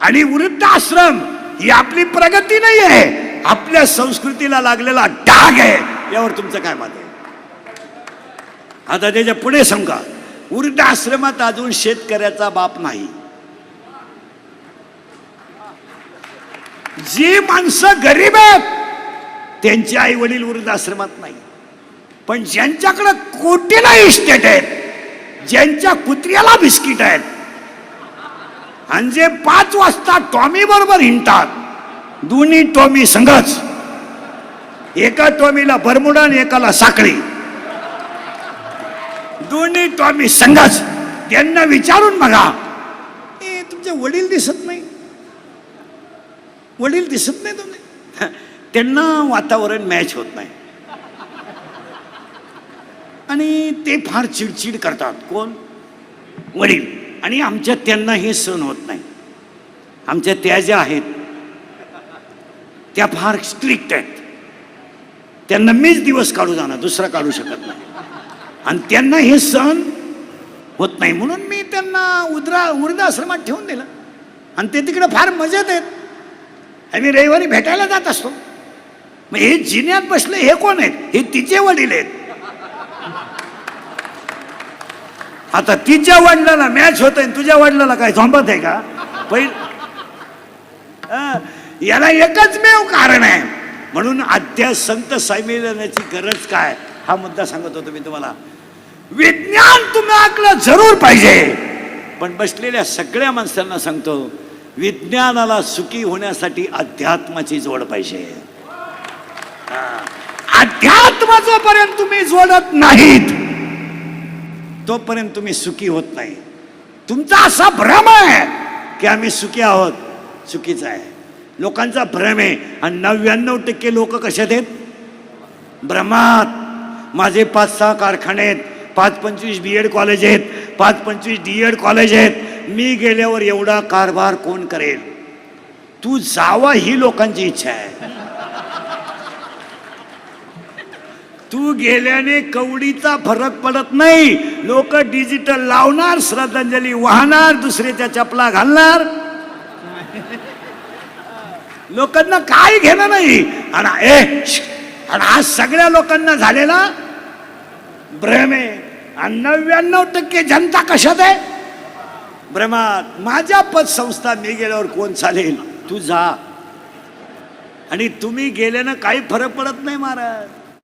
आणि वृद्धाश्रम ही आपली प्रगती नाही आहे, आपल्या संस्कृतीला लागलेला डाग आहे. यावर तुमचं काय मत आहे? आता त्याच्या पुढे सांगा, वृद्धाश्रमात अजून शेतकऱ्याचा बाप नाही. जी माणसं गरीब आहेत त्यांचे आई वडील वृद्धाश्रमात नाही, पण ज्यांच्याकडे कोटीला इस्टेट आहेत, ज्यांच्या कुत्र्याला बिस्किट आहेत, आणि जे 5 वाजता टॉमी बरोबर हिंडतात, दोन्ही टॉमी संघच, एका टॉमीला बरमुडा आणि एकाला साखळी, दोन्ही टॉमी संघच, त्यांना विचारून बघा, तुमचे वडील दिसत नाही, वडील दिसत नाही तुम्ही, त्यांना वातावरण मॅच होत नाही आणि ते फार चिडचिड करतात. कोण? वडील. आणि आमच्या त्यांना हे सहन होत नाही. आमच्या त्या ज्या आहेत त्या फार स्ट्रिक्ट आहेत, त्यांना मीच दिवस काढू जाणार, दुसरा काढू शकत नाही, आणि त्यांना हे सहन होत नाही. म्हणून मी त्यांना वृद्धाश्रमात ठेवून दिलं आणि ते तिकडे फार मजेत आहेत. आम्ही रविवारी भेटायला जात असतो. मग हे जिन्यात बसले हे कोण आहेत? हे तिचे वडील आहेत. आता तिच्या वडिलाला मॅच होत आहे, तुझ्या वडिलाला काय झोंबत आहे का? याला एकच मेव कारण आहे. म्हणून अध्याय संत संमेलनाची गरज काय, हा मुद्दा सांगत होतो मी तुम्हाला. विज्ञान तुम्हाला जरूर पाहिजे, पण बसलेल्या सगळ्या माणसांना सांगतो, विज्ञानाला सुखी होण्यासाठी अध्यात्माची जोड पाहिजे. अध्यात्म जोपर्यंत तुम्ही जोडत नाहीत तोपर्यंत तुम्ही सुखी होत नाही. तुमचा असा भ्रम आहे की आम्ही सुखी आहोत, चुकीचा आहे. लोकांचा भ्रम आहे. आणि 99% लोक कशात आहेत? भ्रमात. माझे 5-6 कारखाने आहेत, 5-25 BEd कॉलेज आहेत, 5-25 DEd कॉलेज आहेत, मी गेल्यावर एवढा कारभार कोण करेल? तू जावा ही लोकांची इच्छा आहे. तू गेल्याने कवडीचा फरक पडत नाही. लोक डिजिटल लावणार, श्रद्धांजली वाहणार, दुसऱ्याच्या चपला घालणार, लोकांना काय घेणं नाही. आणि आज सगळ्या लोकांना झालेला भ्रम आहे. आणि 99% जनता कशात आहे? भ्रमात. माझ्या पतसंस्था मी गेल्यावर कोण चालेल? तू जा. आणि तुम्ही गेल्यानं काही फरक पडत नाही महाराज.